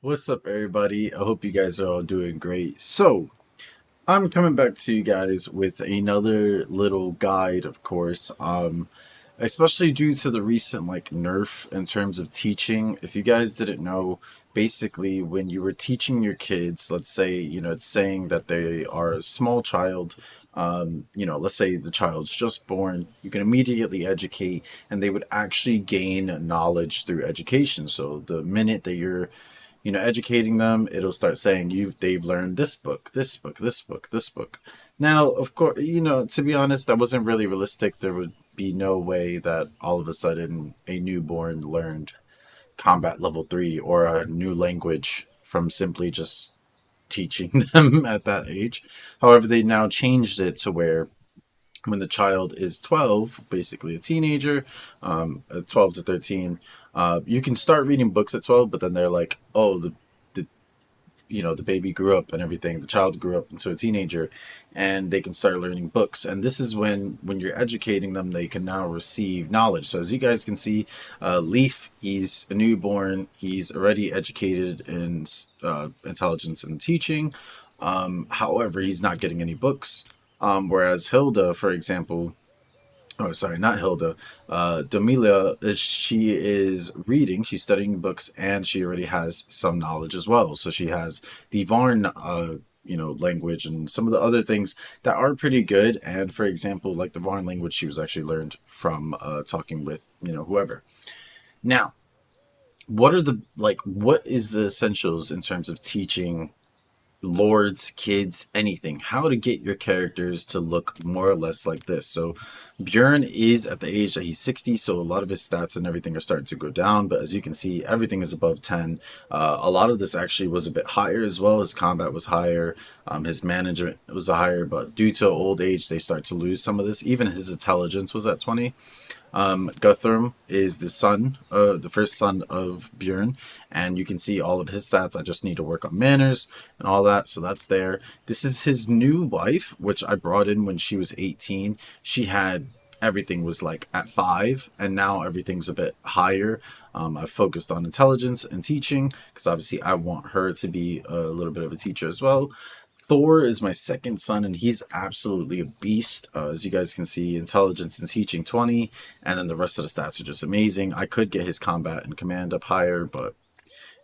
What's up, everybody? I hope you guys are all doing great. So, I'm coming back to you guys with another little guide, of course. Especially due to the recent nerf in terms of teaching. If you guys didn't know, basically when you were teaching your kids, let's say, it's saying that they are a small child, let's say the child's just born, you can immediately educate and they would actually gain knowledge through education. So the minute that you're educating them, it'll start saying they've learned this book, this book, this book, this book. Now, of course, to be honest, that wasn't really realistic. There would be no way that all of a sudden a newborn learned combat level 3 or a new language from simply just teaching them at that age. However, they now changed it to where when the child is 12, basically a teenager, 12 to 13, you can start reading books at 12, but then they're like, oh, the the baby grew up and everything, the child grew up into a teenager, and they can start learning books. And this is when you're educating them, they can now receive knowledge. So as you guys can see, Leaf, he's a newborn, he's already educated in intelligence and teaching. However, he's not getting any books. Whereas Hilda, for example, oh, sorry, not Hilda. Demilia, she is reading, she's studying books, and she already has some knowledge as well. So she has the Varn, language and some of the other things that are pretty good. And for example, like the Varn language, she was actually learned from talking with, whoever. Now, what is the essentials in terms of teaching lords, kids, anything, how to get your characters to look more or less like this. So Bjorn is at the age that he's 60, so a lot of his stats and everything are starting to go down, but as you can see, everything is above 10. A lot of this actually was a bit higher as well. His combat was higher, his management was higher, but due to old age, they start to lose some of this. Even his intelligence was at 20. Guthrum is the first son of Bjorn, and you can see all of his stats. I just need to work on manners and all that, so that's there. This is his new wife, which I brought in when she was 18. She had everything was like at 5, and now everything's a bit higher. I've focused on intelligence and teaching because obviously I want her to be a little bit of a teacher as well. Thor is my second son, and he's absolutely a beast. As you guys can see, intelligence and teaching 20, and then the rest of the stats are just amazing. I could get his combat and command up higher, but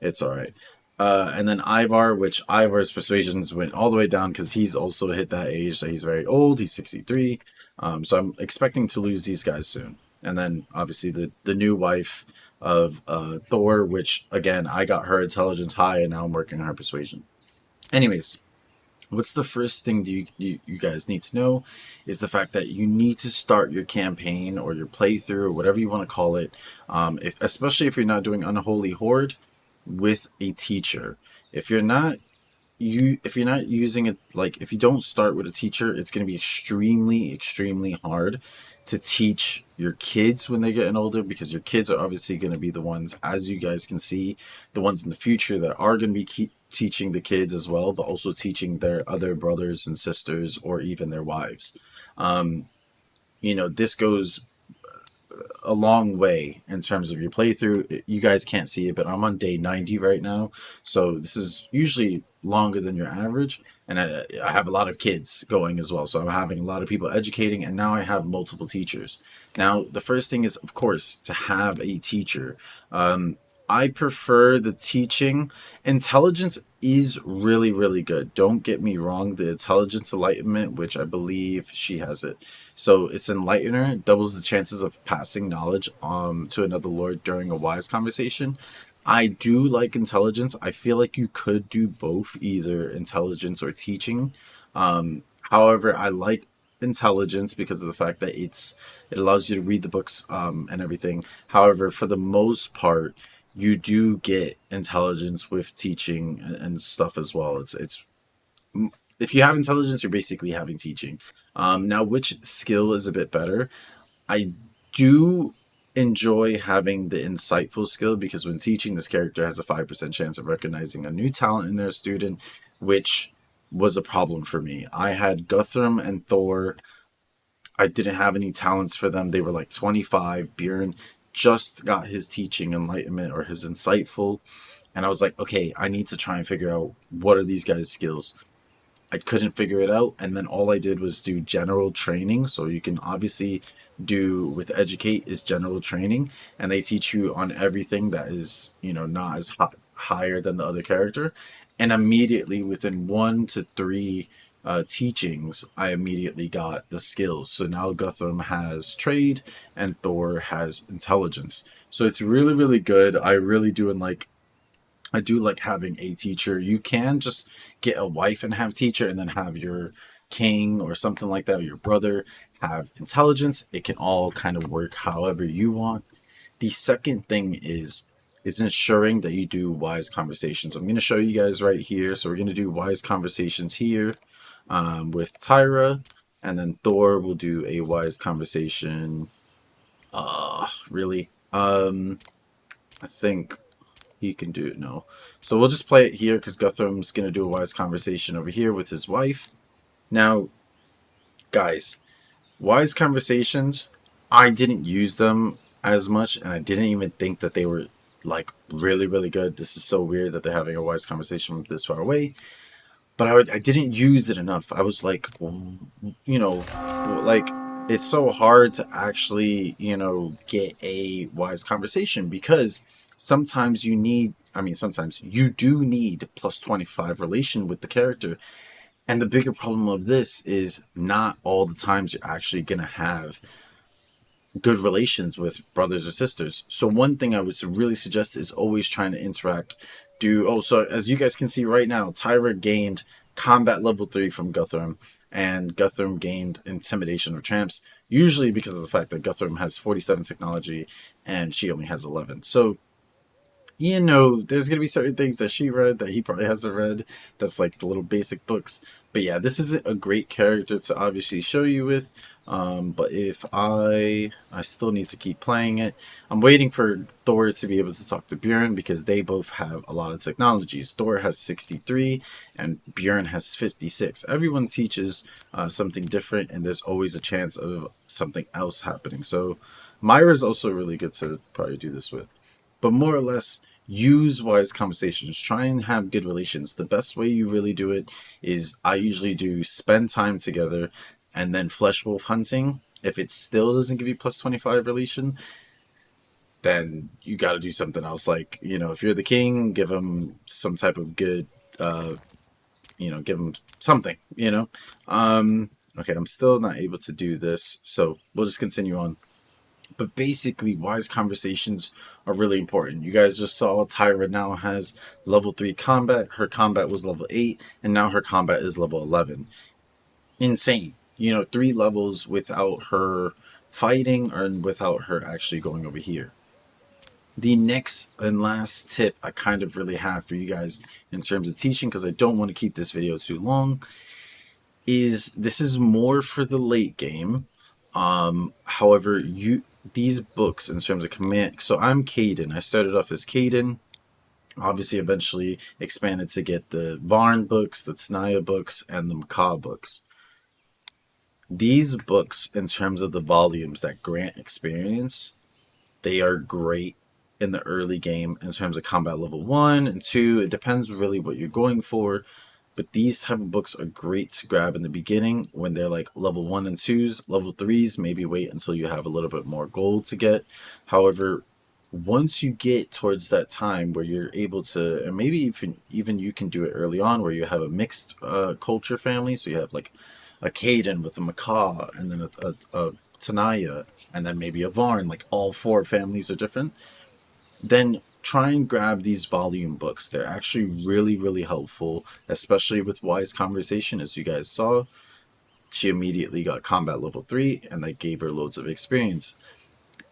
it's all right. And then Ivar, which Ivar's persuasions went all the way down because he's also hit that age that he's very old. He's 63. So I'm expecting to lose these guys soon. And then obviously the new wife of Thor, which again, I got her intelligence high, and now I'm working on her persuasion. Anyways, what's the first thing you guys need to know is the fact that you need to start your campaign or your playthrough or whatever you want to call it, especially if you're not doing Unholy Horde, with a teacher. If you're not if you're not using it, like if you don't start with a teacher, it's going to be extremely hard to teach your kids when they're getting older, because your kids are obviously going to be the ones, as you guys can see, the ones in the future that are going to be teaching the kids as well, but also teaching their other brothers and sisters or even their wives. um this goes a long way in terms of your playthrough. You guys can't see it, but I'm on day 90 right now. So this is usually longer than your average. And I have a lot of kids going as well. So I'm having a lot of people educating, and now I have multiple teachers. Now, the first thing is, of course, to have a teacher. I prefer the teaching. Intelligence is really good. Don't get me wrong. The intelligence enlightenment, which I believe she has it. So it's enlightener, doubles the chances of passing knowledge to another lord during a wise conversation. I do like intelligence. I feel like you could do both, either intelligence or teaching. However, I like intelligence because of the fact that it allows you to read the books and everything. However, for the most part, you do get intelligence with teaching and stuff as well. It's if you have intelligence, you're basically having teaching. Now, which skill is a bit better? I do enjoy having the insightful skill, because when teaching, this character has a 5% chance of recognizing a new talent in their student, which was a problem for me. I had Guthrum and Thor. I didn't have any talents for them. They were like 25. Bjorn just got his teaching enlightenment or his insightful. And I was like, okay, I need to try and figure out what are these guys' skills. I couldn't figure it out, and then all I did was do general training. So you can obviously do with educate is general training, and they teach you on everything that is not as higher than the other character. And immediately within 1 to 3 teachings, I immediately got the skills. So now Guthrum has trade and Thor has intelligence. So it's really really good. I do like having a teacher. You can just get a wife and have teacher, and then have your king or something like that, or your brother have intelligence. It can all kind of work however you want. The second thing is ensuring that you do wise conversations. I'm going to show you guys right here. So we're going to do wise conversations here with Tyra, and then Thor will do a wise conversation. Really? I think he can do it. No. So we'll just play it here because Guthrum's going to do a wise conversation over here with his wife. Now, guys, wise conversations, I didn't use them as much, and I didn't even think that they were like really, really good. This is so weird that they're having a wise conversation from this far away. But I didn't use it enough. I was like, you know, like it's so hard to actually, get a wise conversation because sometimes sometimes you do need plus 25 relation with the character. And the bigger problem of this is not all the times you're actually going to have good relations with brothers or sisters. So one thing I would really suggest is always trying to interact. So as you guys can see right now, Tyra gained combat level 3 from Guthrum, and Guthrum gained intimidation of tramps, usually because of the fact that Guthrum has 47 technology and she only has 11. So there's going to be certain things that she read that he probably hasn't read. That's like the little basic books. But yeah, this isn't a great character to obviously show you with. But if I still need to keep playing it. I'm waiting for Thor to be able to talk to Bjorn because they both have a lot of technologies. Thor has 63 and Bjorn has 56. Everyone teaches something different, and there's always a chance of something else happening. So Myra's also really good to probably do this with. But more or less, use wise conversations. Try and have good relations. The best way you really do it is I usually do spend time together, and then flesh wolf hunting. If it still doesn't give you plus 25 relation, then you got to do something else. Like, if you're the king, give him some type of good, give him something, Okay, I'm still not able to do this, so we'll just continue on. But basically, wise conversations are really important. You guys just saw Tyra now has level 3 combat. Her combat was level 8, and now her combat is level 11. Insane. 3 levels without her fighting or without her actually going over here. The next and last tip I kind of really have for you guys in terms of teaching, because I don't want to keep this video too long, is this is more for the late game. However, these books in terms of command. So I'm Caden. I started off as Caden. Obviously, eventually expanded to get the Varn books, the Tanaya books, and the Macaw books. These books, in terms of the volumes that grant experience, they are great in the early game in terms of combat level 1 and 2. It depends really what you're going for. But these type of books are great to grab in the beginning when they're like level 1 and 2s. Level 3s, maybe wait until you have a little bit more gold to get. However, once you get towards that time where you're able to, and maybe even you can do it early on where you have a mixed culture family. So you have like a Caden with a Macaw, and then a Tanaya, and then maybe a Varn, like all 4 families are different. Then try and grab these volume books. They're actually really, really helpful, especially with Wise Conversation. As you guys saw, she immediately got combat level 3, and that gave her loads of experience.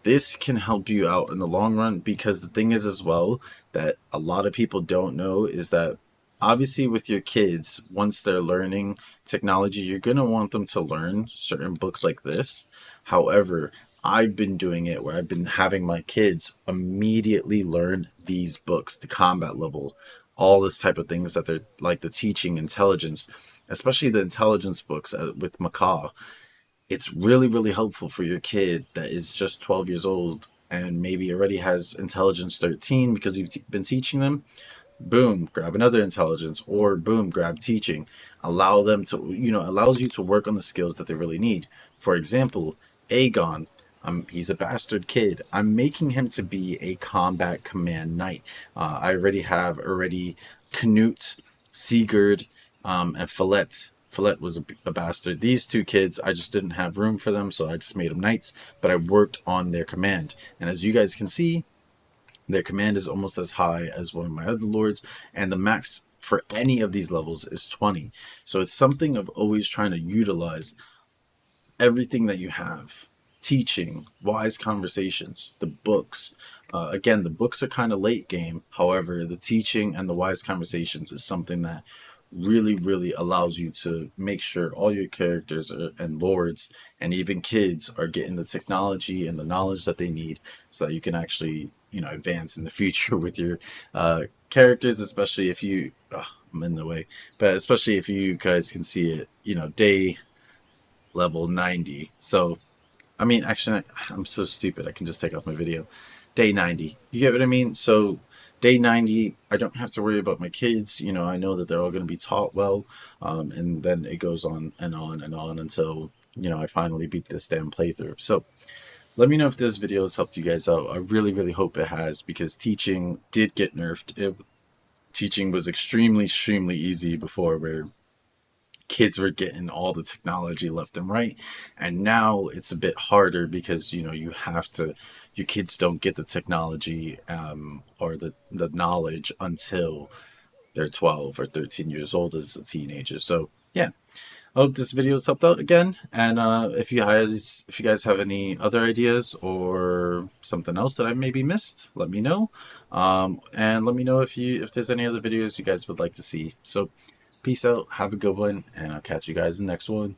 This can help you out in the long run, because the thing is as well that a lot of people don't know is that obviously with your kids, once they're learning technology, you're going to want them to learn certain books like this. However, I've been doing it where I've been having my kids immediately learn these books, the combat level, all this type of things that they're like, the teaching intelligence, especially the intelligence books with Macaw. It's really, really helpful for your kid that is just 12 years old and maybe already has intelligence 13 because you've been teaching them, boom, grab another intelligence, or boom, grab teaching. Allow them to, allows you to work on the skills that they really need. For example, Aegon, he's a bastard kid. I'm making him to be a combat command knight. I already have Canute, Sigurd, and Follett. Follett was a bastard. These two kids, I just didn't have room for them, so I just made them knights, but I worked on their command. And as you guys can see, their command is almost as high as one of my other lords, and the max for any of these levels is 20. So it's something of always trying to utilize everything that you have. Teaching, wise conversations, the books. Again, the books are kind of late game. However, the teaching and the wise conversations is something that really, really allows you to make sure all your characters and lords and even kids are getting the technology and the knowledge that they need so that you can actually, advance in the future with your characters, especially if you, I'm in the way, but especially if you guys can see it, day level 90. So, I mean, actually, I'm so stupid. I can just take off my video. Day 90. You get what I mean? So, day 90, I don't have to worry about my kids. I know that they're all going to be taught well. And then it goes on and on and on until, I finally beat this damn playthrough. So, let me know if this video has helped you guys out. I really, really hope it has, because teaching did get nerfed. Teaching was extremely, extremely easy before, where kids were getting all the technology left and right, and now it's a bit harder because you have to, your kids don't get the technology or the knowledge until they're 12 or 13 years old as a teenager. So yeah, I hope this video has helped out again, and if you guys have any other ideas or something else that I maybe missed, let me know, and let me know if there's any other videos you guys would like to see. So peace out, have a good one, and I'll catch you guys in the next one.